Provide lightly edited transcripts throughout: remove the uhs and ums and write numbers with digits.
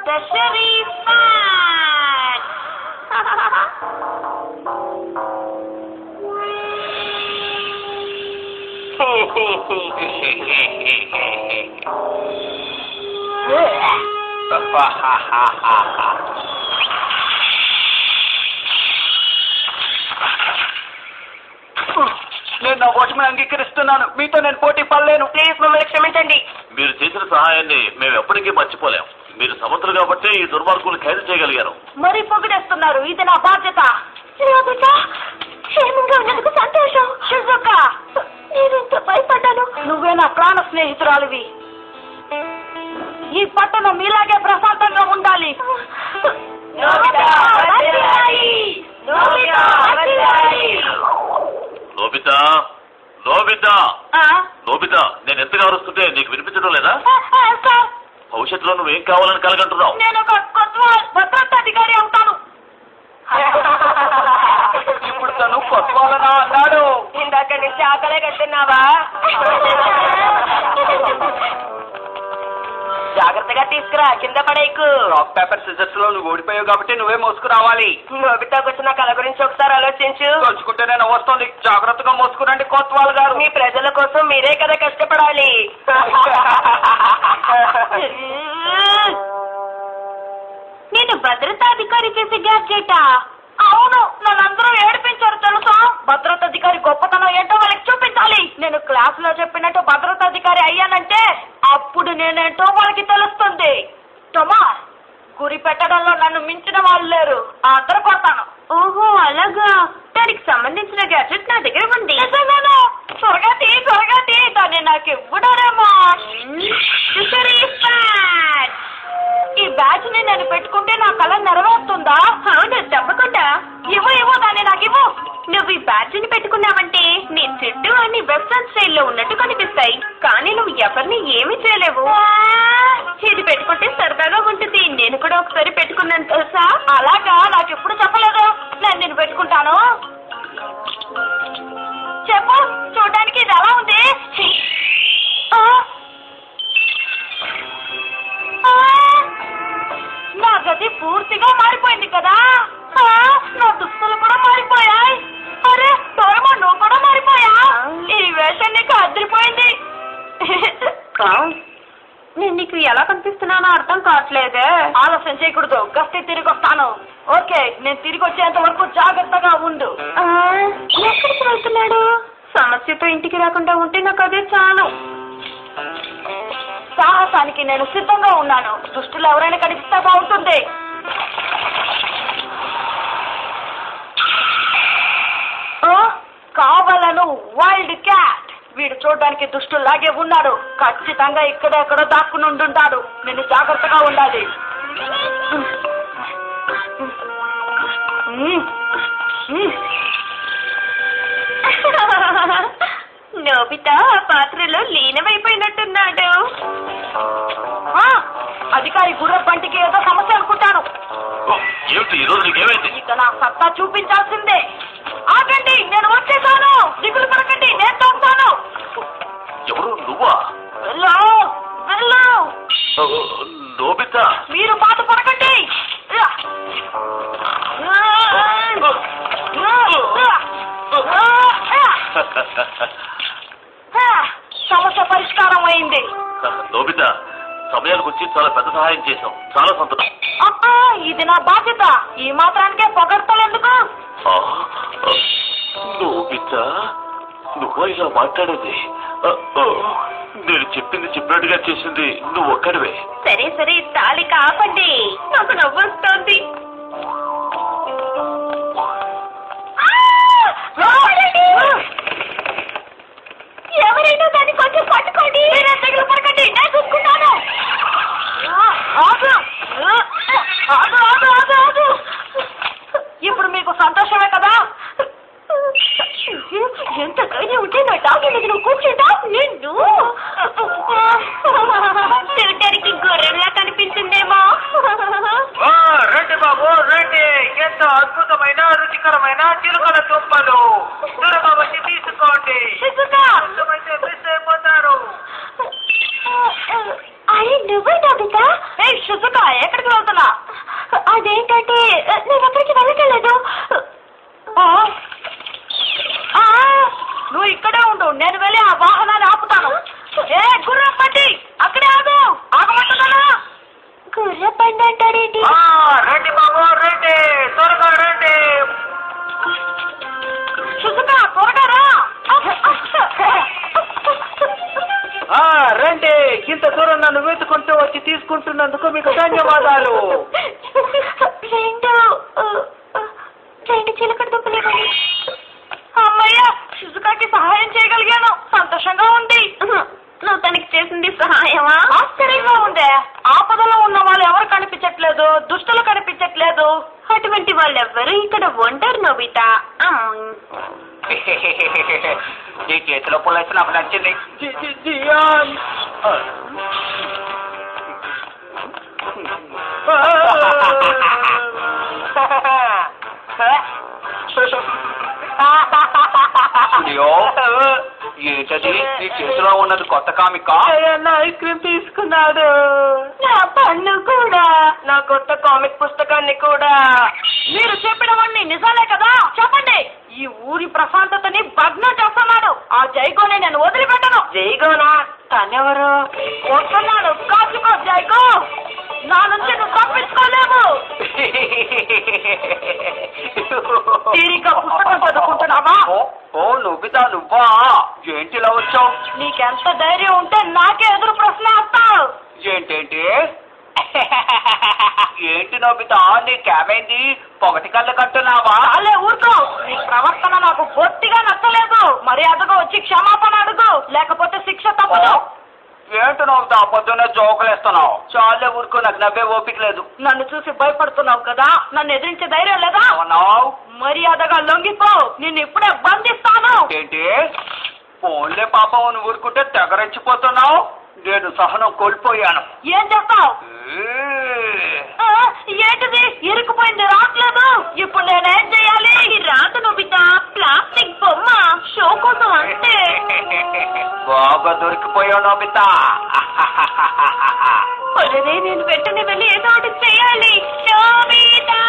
Sesame Fat. నేను నా ఓటమిని అంగీకరిస్తున్నాను. మీతో నేను పోటీ పడలేను. ప్లీజ్ మమ్మల్ని క్షమించండి. మీరు చేసిన సహాయాన్ని మేము ఎప్పటికీ మర్చిపోలేం. మీరు సమర్థులు కాబట్టి ఈ దుర్మార్గులు ఖైదు చేయగలిగారు. మరీ పొగిడేస్తున్నారు. ఇది నా బాధ్యత. క్షేమంగా ఉన్నందుకు సంతోషం. షిజుకా, నేను ఎంత భయపడ్డాను. నువ్వే నా ప్రాణ స్నేహితురాలివి. ఈ పట్టణం మీలాగే ప్రశాంతంగా ఉండాలి. నోబితా, నోబితా, నోబితా, నేను ఎంతగా అరుస్తుంటే నీకు వినిపించడం లేదా? భవిష్యత్తులో నువ్వేం కావాలని కలగంటున్నావు? నేను ఒక కొత్త భద్రతాధికారి అవుతాను. ఇప్పుడు తను కొత్వాలనా అన్నాడు. ఇందాక నుంచి ఆకలే కట్టున్నావా? జాగ్రత్తగా తీసుకురా, కింద పడేకు. రాక్ పేపర్ సిజర్స్ లో నువ్వు ఓడిపోయావు కాబట్టి నువ్వే మోసుకురావాలి. నోబితాకు వచ్చిన కళ గురించి ఒకసారి ఆలోచించు. తలుచుకుంటేనే నవ్వొస్తుంది. జాగ్రత్తగా మోసుకురండి కోత్వాల్ గారు. మీ ప్రజల కోసం మీరే కదా కష్టపడాలి. నేను భద్రతాధికారి చేసే గ్యాడ్జెట్. అవును, నన్నందరూ ఏడిపించారు తెలుసా. భద్రతాధికారి గొప్పతనం ఏంటో వాళ్ళకి చూపించాలి. నేను క్లాస్ లో చెప్పినట్టు భద్రతాధికారి అయ్యానంటే అప్పుడు నేనేంటో వాళ్ళకి తెలుస్తుంది. టొమాస్, గురి పెట్టడంలో నన్ను మించిన వాళ్ళు లేరు. అందరూ కొడతాను. ఓహో అలాగా. దానికి సంబంధించిన గ్యాడ్జెట్ నా దగ్గర ఉంది. త్వరగా తీ, దాన్ని నాకు ఇవ్వడరేమో. ఈ బ్యాచ్ ని నేను పెట్టుకుంటే నా కళ నెరవేరుతుందా? అవును, తప్పకుండా. ఇవ్వు, దాన్ని నాకు ఇవ్వు. నువ్వు ఈ బ్యాచ్ ని పెట్టుకున్నావంటే నీ చుట్టూ అన్ని వెస్టర్న్ స్టైల్లో ఉన్నట్టు కనిపిస్తాయి, కానీ నువ్వు ఎవరిని ఏమీ చేయలేవు. ఇది పెట్టుకుంటే సరదాగా ఉంటుంది. నేను కూడా ఒకసారి పెట్టుకున్నాను తెలుసా. అలాగా? నాకు ఎప్పుడు చెప్పలేదు. నేను నేను పెట్టుకుంటాను. చెప్పు, చూడడానికి ఇది ఎలా ఉంది? నా గది పూర్తిగా మారిపోయింది కదా. నా దుస్తులు కూడా మారిపోయాయి. అరే డోరేమోన్, నువ్వు కూడా మారిపోయా. ఈ వేషం నీకు అదిరిపోయింది. నేను నీకు ఎలా కనిపిస్తున్నానో అర్థం కావట్లేదే. ఆలస్యం చేయకూడదు. గస్తీ తిరిగి వస్తాను. ఓకే, నేను తిరిగి వచ్చేంత వరకు జాగ్రత్తగా ఉండు. ఎక్కడికి వెళ్తున్నాడు? సమస్యతో ఇంటికి రాకుండా ఉంటే నాకు అదే చాలు. సాహసానికి నేను సిద్ధంగా ఉన్నాను. దుష్టులు ఎవరైనా కనిపిస్తే బాగుంటుంది. కావాలను వైల్డ్ క్యాట్. వీడు చూడడానికి దుష్టులాగే ఉన్నాడు. ఖచ్చితంగా ఇక్కడెక్కడో దాక్కుని ఉండుంటాడు. నేను జాగ్రత్తగా ఉండాలి. నోబితా ఆ పాత్రలో లీనమైపోయినట్టున్నాడు. అధికారి గుర్ర బంటికి ఏదో సమస్య అనుకుంటాను. ఏమిటి ఈరోజు నీకేమైంది? ఇక నా సత్తా చూపించాల్సిందే. ఆగండి, నేను వచ్చేసాను. దిగులు పడకండి, నేను తోస్తాను. ఎవరు? నువ్వా? వెళ్ళు. నోబితా, మీరు బాధ పడకండి. సమస్య పరిష్కారం అయింది. నోబితా, సమయానికి వచ్చి చాలా పెద్ద సహాయం చేశాం. చాలా సంతోషం. ఇది నా బాధ్యత. ఈ మాత్రానికే పొగడతలేందుకు? నోబితా, నువ్వు ఇలా మాట్లాడేది? నేను చెప్పింది చెప్పినట్టుగా చేసింది నువ్వు ఒక్కడివే. సరే తాళి కాపండి. నాకు నవ్వొస్తోంది. ఎవరైనా దాన్ని కొంచెం పట్టుకోండి. తెగులు పడకండి, నేను చూసుకున్నాను. ఇప్పుడు మీకు సంతోషమే కదా? ఎంత ధైర్యం ఉంటే నా డాక్టర్ దగ్గర నువ్వు కూర్చుంటా. నిన్ను చూడటానికి గొర్రెలా కనిపించిందేమో. రండి బాబు రండి. ఎంత అద్భుతమైన రుచికరమైన చిలుకల దుంపలు. త్వరగా వచ్చి తీసుకోండి. కొంచెమైతే మిస్ అయిపోతారు. అరే నువ్వే నోబితా. షిజుకా, ఎక్కడికి వెళ్తున్నా? అదేంటంటే నేను ఎక్కడికి వెళ్ళట్లేదు. నువ్వు ఇక్కడే ఉండు, నేను వెళ్ళి ఆ వాహనాన్ని ఆపుతాను. ఏ గుర్రపండి, అక్కడే ఆగమంటున్నానా? గుర్రపండి అంటాడేంటి? రండి బాబు రండి, త్వరగా రండి. సుజుకా త్వరగా రా. రండి, ఇంత దూరం నన్ను వెతుకుంటూ వచ్చి తీసుకుంటున్నందుకు మీకు ధన్యవాదాలు. రెండు చిలకడ దుంపలేమని. అమ్మయ్య, సుజుకాకి సహాయం చేయగలిగాను, సంతోషంగా ఉంది. నువ్వు తనకి చేసింది సహాయమా? ఆశ్చర్యంగా ఉందే. ఆపదలో ఉన్న వాళ్ళు ఎవరు కనిపించట్లేదు, దుష్టులు కనిపించట్లేదు. అటువంటి వాళ్ళు ఎవ్వరు ఇక్కడ ఉంటారు నోబితా. ఈ చేతిలో పుల్లైతే నాకు నచ్చింది. ఏంటది నీ చేతిలో ఉన్నది? కొత్త కామిక? ఐస్ క్రీమ్ తీసుకున్నాడు. నా పన్ను కూడా, నా కొత్త కామిక్ పుస్తకాన్ని కూడా. మీరు చెప్పినవన్నీ నిజాలే కదా? చెప్పండి. ఈ ఊరి ప్రశాంతతని భగ్నం చేస్తున్నాడు ఆ జైగోనే నేను వదిలిపెట్టను. జైగోనా? తనెవరు? వస్తున్నాడు, కాచుకో జైగో. నా నుంచి నువ్వు తప్పించుకోలేవు. తీరిక పుస్తకం చదువుకుంటున్నావా? ఓ నోబితా, నువ్వా? ఏంటిలా వచ్చావు? నీకెంత ధైర్యం ఉంటే నాకే ఎదురు ప్రశ్న వేస్తావు. ఏంటేంటి? ఏంటి నోబితా, నీకేమైంది? పొగటి కళ్ళు కట్టున్నావా? అలే ఊరుకో. నీ ప్రవర్తన నాకు బొత్తిగా నచ్చలేదు. మర్యాదగా వచ్చి క్షమాపణ అడుగు, లేకపోతే శిక్ష తప్పదు. ఏంటి నోబితా, పొద్దున్న జోకులేస్తున్నావు? చాలే ఊరుకో, నాకు నవ్వే ఓపిక లేదు. నన్ను చూసి భయపడుతున్నావు కదా, నన్ను ఎదిరించే ధైర్యం లేదా? అవునావు? మర్యాదగా లొంగిపో, నిన్ను ఇప్పుడే బంధిస్తాను. ఏంటి? ఫోన్లే పాపం, నువ్వు ఊరుకుంటే తెగరెచ్చిపోతున్నావు. నేను సహనం కోల్పోయాను. ఏం చేస్తావు? ఏంటిది ఇరుక్కుపోయింది, రావట్లేదు. ఇప్పుడు నేనేం చేయాలి? రాదు నోబితా, ప్లాస్టిక్ బొమ్మ షో కోసం అంటే. బాగా దొరికిపోయావు నోబితా. ఒరేయ్, నేను వెంటనే వెళ్ళి ఏదో ఒకటి చేయాలి. నోబితా!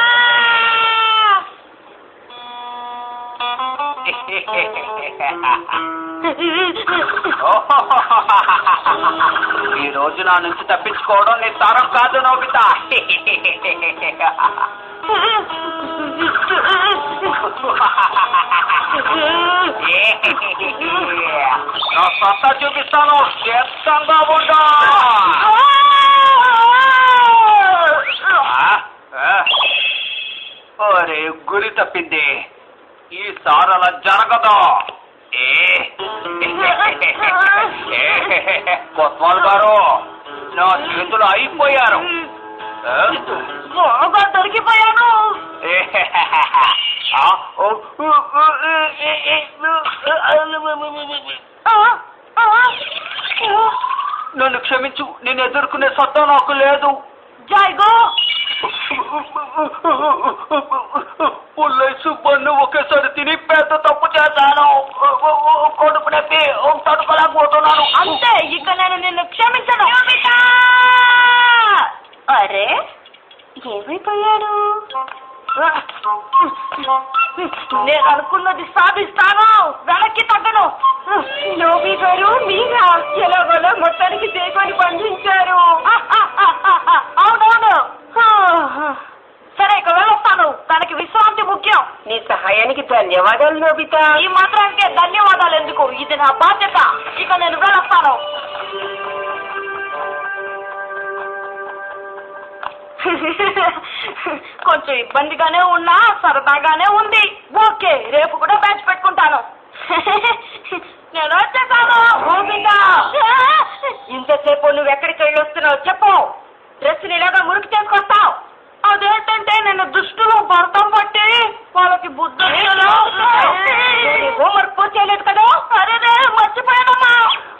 ఈ రోజు నా నుంచి తప్పించుకోవడం నీ తరం కాదు నోబితా. నా సత్తా చూపిస్తాను, చేతంగా ఉండు. ఒరే, గురి తప్పింది. ఈసారి అలా జరగదు. కొత్వాల్ గారు, నా చేతులు అయిపోయారు. బాగా దొరికిపోయాను. నన్ను క్షమించు, నేను ఎదుర్కొనే సత్తా నాకు లేదు. జైగో, పుల్లై సుబ్బన్ను ఒకేసారి తిని పెద్ద తప్పు చేశాను. కొడుకు నొప్పి తడుకోలేకపోతున్నాను. అంతే, ఇక నేను నిన్ను క్షమించను. అరే, ఏమైపోయాను? నేను అనుకున్నది సాధిస్తాను, వెనక్కి తగ్గను. నోబి గారు, మీరా ఎలాగోలా మొత్తానికి దేశాన్ని బంధించారు. అవునవును. సరే, ఇక వెళ్ళొస్తాను. తనకి విశ్రాంతి ముఖ్యం. నీ సహాయానికి ధన్యవాదాలు నోబితా. ఈ మాత్రానికే ధన్యవాదాలు ఎందుకు? ఇది నా బాధ్యత. ఇక నేను వెళ్ళొస్తాను. కొంచెం ఇబ్బందిగానే ఉన్నా సరదాగానే ఉంది. ఓకే, రేపు కూడా బ్యాచ్ పెట్టుకుంటాను. నేను వచ్చేసాను. ఇంతసేపు నువ్వు ఎక్కడికి వెళ్ళి వస్తున్నావు చెప్పు. డ్రెస్ని ఇలాగా మురికి చేసుకొస్తావు. అదేంటంటే నేను దుష్టులు భర్తం పట్టి వాళ్ళకి బుద్ధి హోంవర్క్ పూర్తి చేయలేదు కదా. అరే, మర్చిపోయానమ్మా.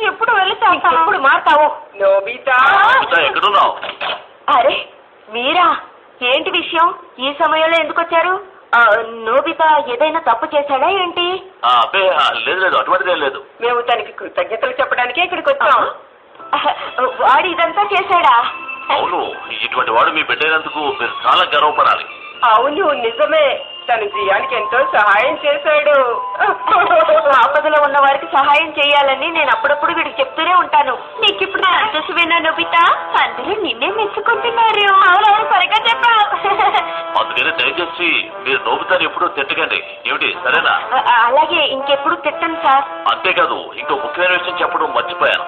ఎప్పుడు వెళ్ళి చేస్తాను. ఎప్పుడు మారుతావు నోబితా? ఎక్కడున్నావు? అరే మీరా, ఏంటి విషయం? ఈ సమయంలో ఎందుకు వచ్చారు? నోబితా ఏదైనా తప్పు చేశాడా ఏంటి? లేదు లేదు, అటువంటిదే లేదు. మేము తనకి కృతజ్ఞతలు చెప్పడానికే ఇక్కడికి వచ్చాం. వాడు ఇదంతా చేశాడా? అవును, ఇటువంటి వాడు మీ బిడ్డైనందుకు మీరు చాలా గర్వపడాలి. అవును నిజమే, తను జియానికి ఎంతో సహాయం చేశాడు. ఆపదలో ఉన్న వారికి సహాయం చేయాలని నేను అప్పుడప్పుడు వీడికి చెప్తూనే ఉంటాను. నీకు ఇప్పుడు సంతోషమేనా నోబితా? అందరూ నిన్నే మెచ్చుకుంటున్నారు. అవునవును, సరిగ్గా చెప్పావు. అందుకని దయచేసి మీరు నోబితాని ఎప్పుడూ తిట్టకండి, ఏమిటి? సరేనా? అలాగే, ఇంకెప్పుడు తిట్టను సార్. అంతేకాదు, ఇంకో ముఖ్యమైన విషయం చెప్పడం మర్చిపోయాను.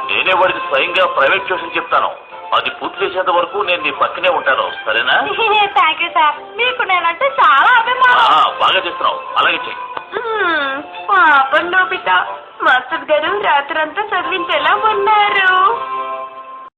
నేనే వాడికి స్వయంగా ప్రైవేట్ ట్యూషన్ చెప్తాను. అది పూర్తి చేసేంత వరకు నేను నీ పక్కనే ఉంటాను, సరేనా? థ్యాంక్ యూ సార్, మీకు నేనంటే చాలా అభిమానం. బాగా చేస్తున్నావు, అలాగే చెయ్యి. పాపం నోబితా, మాస్టర్ గారు రాత్రంతా చదివించేలా ఉన్నారు.